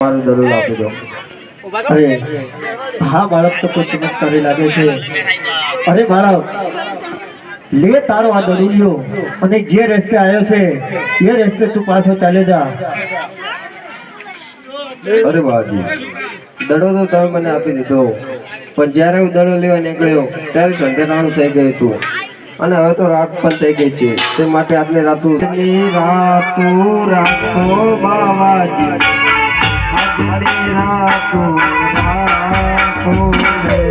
મારું દરરોજ આપી દો। અરે હા બાળક તો કોઈ ચમત્કારી લાગે છે। અરે બાળક લે તારો આ દડુયો અને જે રસ્તે આવ્યો છે એ રસ્તે તું પાછો ચાલે જા। અરે બાજી, દડો તો તમે મને આપી દીધો, પણ જ્યારે હું દડો લેવા નીકળ્યો ત્યારે સંધ્યારાણું થઈ ગયું હતું અને હવે તો રાત પણ થઈ ગઈ છે। તે માટે આજની રાતો રાખો બાવાજી, આજની રાતો રાખો રે।